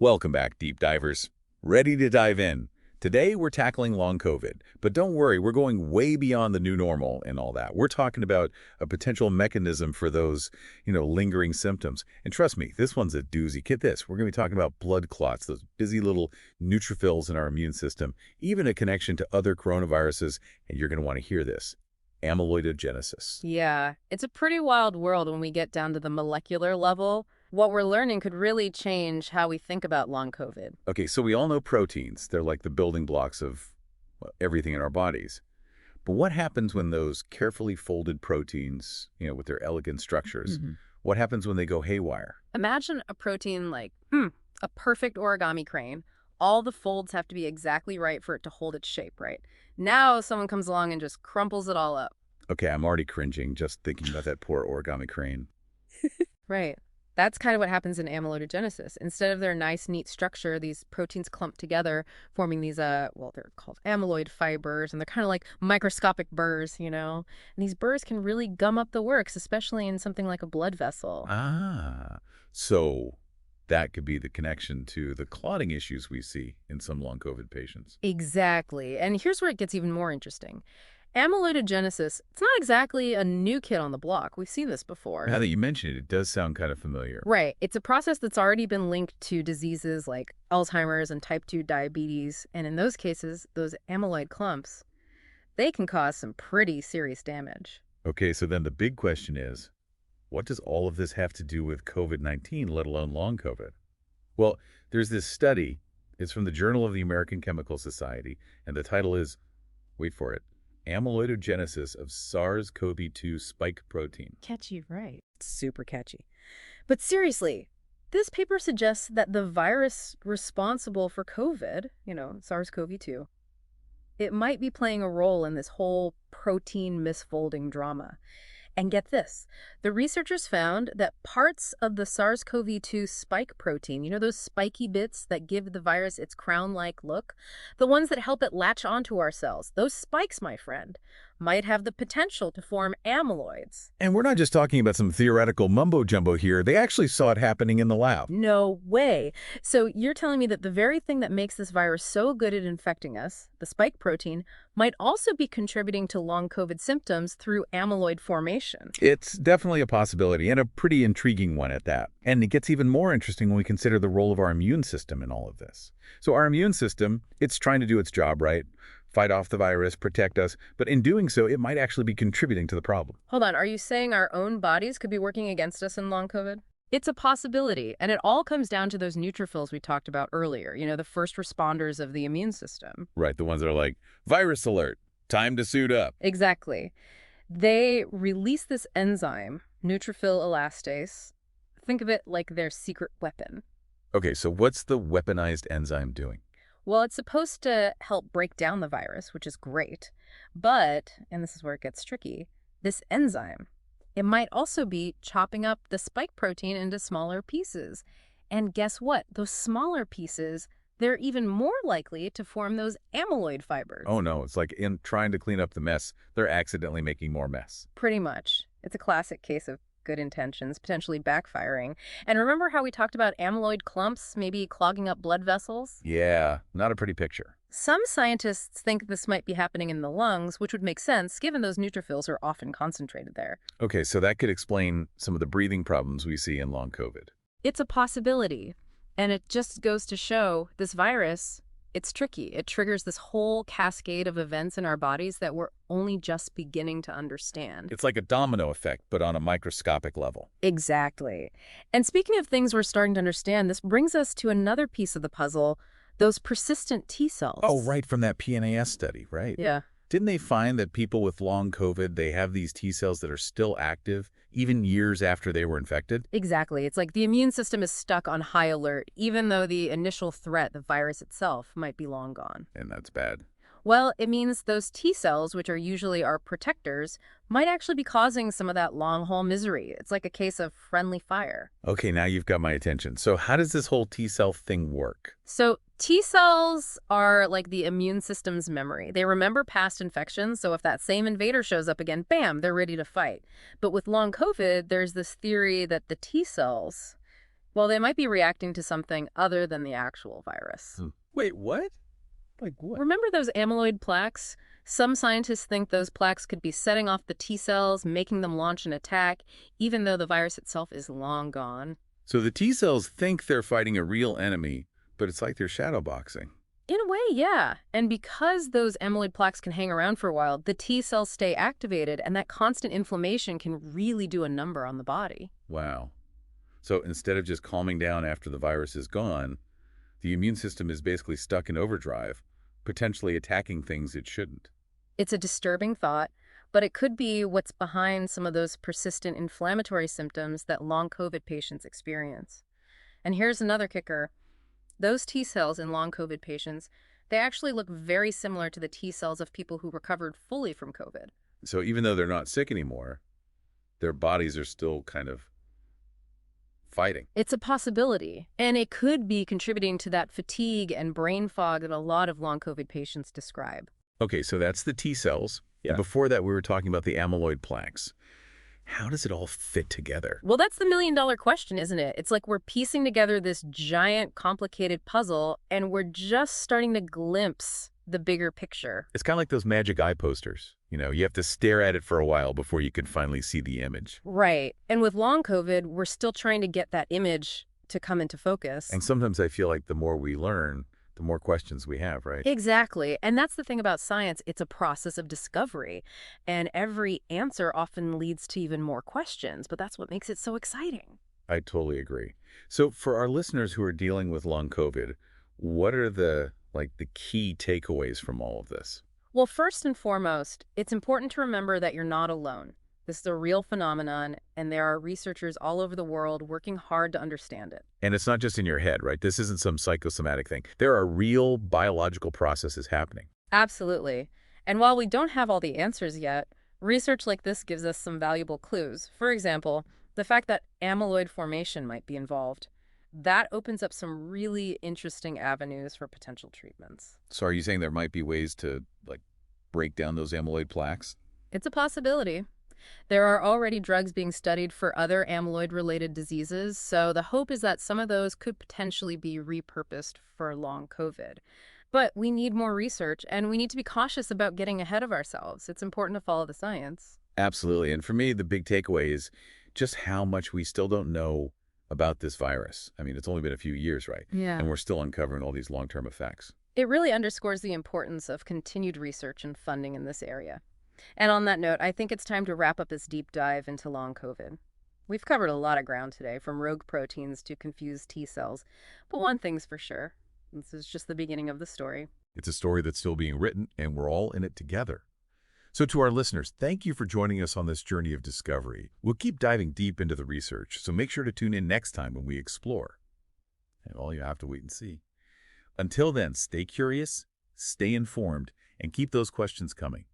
Welcome back, deep divers. Ready to dive in. Today, we're tackling long COVID, but don't worry, we're going way beyond the new normal and all that. We're talking about a potential mechanism for those, lingering symptoms. And trust me, this one's a doozy. Get this, we're going to be talking about blood clots, those busy little neutrophils in our immune system, even a connection to other coronaviruses, and you're going to want to hear this. Amyloidogenesis. Yeah, it's a pretty wild world when we get down to the molecular level. What we're learning could really change how we think about long COVID. Okay, so we all know proteins. They're like the building blocks of everything in our bodies. But what happens when those carefully folded proteins, with their elegant structures, what happens when they go haywire? Imagine a protein like, a perfect origami crane. All the folds have to be exactly right for it to hold its shape, right? Now someone comes along and just crumples it all up. Okay, I'm already cringing just thinking about that poor origami crane. Right. That's kind of what happens in amyloidogenesis. Instead of their nice, neat structure, these proteins clump together, forming these, they're called amyloid fibers, and they're kind of like microscopic burrs, And these burrs can really gum up the works, especially in something like a blood vessel. So that could be the connection to the clotting issues we see in some long COVID patients. Exactly. And here's where it gets even more interesting. Amyloidogenesis, it's not exactly a new kid on the block. We've seen this before. Now that you mention it, it does sound kind of familiar. Right. It's a process that's already been linked to diseases like Alzheimer's and type 2 diabetes. And in those cases, those amyloid clumps, they can cause some pretty serious damage. Okay, so then the big question is, what does all of this have to do with COVID-19, let alone long COVID? Well, there's this study. It's from the Journal of the American Chemical Society, and the title is, wait for it, Amyloidogenesis of SARS-CoV-2 spike protein. Catchy, right? Super catchy. But seriously, this paper suggests that the virus responsible for COVID, SARS-CoV-2, it might be playing a role in this whole protein misfolding drama. And get this, the researchers found that parts of the SARS-CoV-2 spike protein, those spiky bits that give the virus its crown-like look, the ones that help it latch onto our cells, those spikes, my friend, might have the potential to form amyloids. And we're not just talking about some theoretical mumbo-jumbo here. They actually saw it happening in the lab. No way. So you're telling me that the very thing that makes this virus so good at infecting us, the spike protein, might also be contributing to long COVID symptoms through amyloid formation? It's definitely a possibility, and a pretty intriguing one at that. And it gets even more interesting when we consider the role of our immune system in all of this. So our immune system, it's trying to do its job, right? Fight off the virus, protect us, but in doing so, it might actually be contributing to the problem. Hold on, are you saying our own bodies could be working against us in long COVID? It's a possibility, and it all comes down to those neutrophils we talked about earlier, the first responders of the immune system. Right, the ones that are like, virus alert, time to suit up. Exactly. They release this enzyme, neutrophil elastase. Think of it like their secret weapon. Okay, so what's the weaponized enzyme doing? Well, it's supposed to help break down the virus, which is great. But, and this is where it gets tricky, this enzyme, it might also be chopping up the spike protein into smaller pieces. And guess what? Those smaller pieces, they're even more likely to form those amyloid fibers. Oh no, it's like in trying to clean up the mess, they're accidentally making more mess. Pretty much. It's a classic case of good intentions potentially backfiring. And remember how we talked about amyloid clumps maybe clogging up blood vessels? Yeah, not a pretty picture. Some scientists think this might be happening in the lungs, which would make sense given those neutrophils are often concentrated there. Okay, so that could explain some of the breathing problems we see in long COVID. It's a possibility. And it just goes to show this virus, it's tricky. It triggers this whole cascade of events in our bodies that we're only just beginning to understand. It's like a domino effect, but on a microscopic level. Exactly. And speaking of things we're starting to understand, this brings us to another piece of the puzzle, those persistent T cells. Oh, right, from that PNAS study, right? Yeah. Didn't they find that people with long COVID, they have these T cells that are still active, even years after they were infected? Exactly. It's like the immune system is stuck on high alert, even though the initial threat, the virus itself, might be long gone. And that's bad. Well, it means those T cells, which are usually our protectors, might actually be causing some of that long-haul misery. It's like a case of friendly fire. Okay, now you've got my attention. So how does this whole T cell thing work? So T cells are like the immune system's memory. They remember past infections, so if that same invader shows up again, bam, they're ready to fight. But with long COVID, there's this theory that the T cells, Well, they might be reacting to something other than the actual virus. Wait, what? Like what? Remember those amyloid plaques? Some scientists think those plaques could be setting off the T cells, making them launch an attack, even though the virus itself is long gone. So the T cells think they're fighting a real enemy, but it's like they're shadowboxing. In a way, yeah. And because those amyloid plaques can hang around for a while, the T cells stay activated, and that constant inflammation can really do a number on the body. Wow. So instead of just calming down after the virus is gone, the immune system is basically stuck in overdrive, potentially attacking things it shouldn't. It's a disturbing thought, but it could be what's behind some of those persistent inflammatory symptoms that long COVID patients experience. And here's another kicker. Those T cells in long COVID patients, they actually look very similar to the T cells of people who recovered fully from COVID. So even though they're not sick anymore, their bodies are still kind of fighting. It's a possibility, and it could be contributing to that fatigue and brain fog that a lot of long COVID patients describe. Okay, so that's the T cells. Yeah. Before that, we were talking about the amyloid plaques. How does it all fit together? Well, that's the million-dollar question, isn't it? It's like we're piecing together this giant, complicated puzzle, and we're just starting to glimpse the bigger picture. It's kind of like those magic eye posters. You have to stare at it for a while before you can finally see the image. Right. And with long COVID, we're still trying to get that image to come into focus. And sometimes I feel like the more we learn, the more questions we have, right? Exactly. And that's the thing about science. It's a process of discovery. And every answer often leads to even more questions. But that's what makes it so exciting. I totally agree. So for our listeners who are dealing with long COVID, what are the key takeaways from all of this? Well, first and foremost, it's important to remember that you're not alone. This is a real phenomenon, and there are researchers all over the world working hard to understand it. And it's not just in your head, right? This isn't some psychosomatic thing. There are real biological processes happening. Absolutely. And while we don't have all the answers yet, research like this gives us some valuable clues. For example, the fact that amyloid formation might be involved. That opens up some really interesting avenues for potential treatments. So are you saying there might be ways to, break down those amyloid plaques? It's a possibility. There are already drugs being studied for other amyloid-related diseases, so the hope is that some of those could potentially be repurposed for long COVID. But we need more research, and we need to be cautious about getting ahead of ourselves. It's important to follow the science. Absolutely. And for me, the big takeaway is just how much we still don't know about this virus. I mean, it's only been a few years, right? Yeah. And we're still uncovering all these long-term effects. It really underscores the importance of continued research and funding in this area. And on that note, I think it's time to wrap up this deep dive into long COVID. We've covered a lot of ground today, from rogue proteins to confused T cells. But one thing's for sure, this is just the beginning of the story. It's a story that's still being written, and we're all in it together. So to our listeners, thank you for joining us on this journey of discovery. We'll keep diving deep into the research, so make sure to tune in next time when we explore. And all you have to wait and see. Until then, stay curious, stay informed, and keep those questions coming.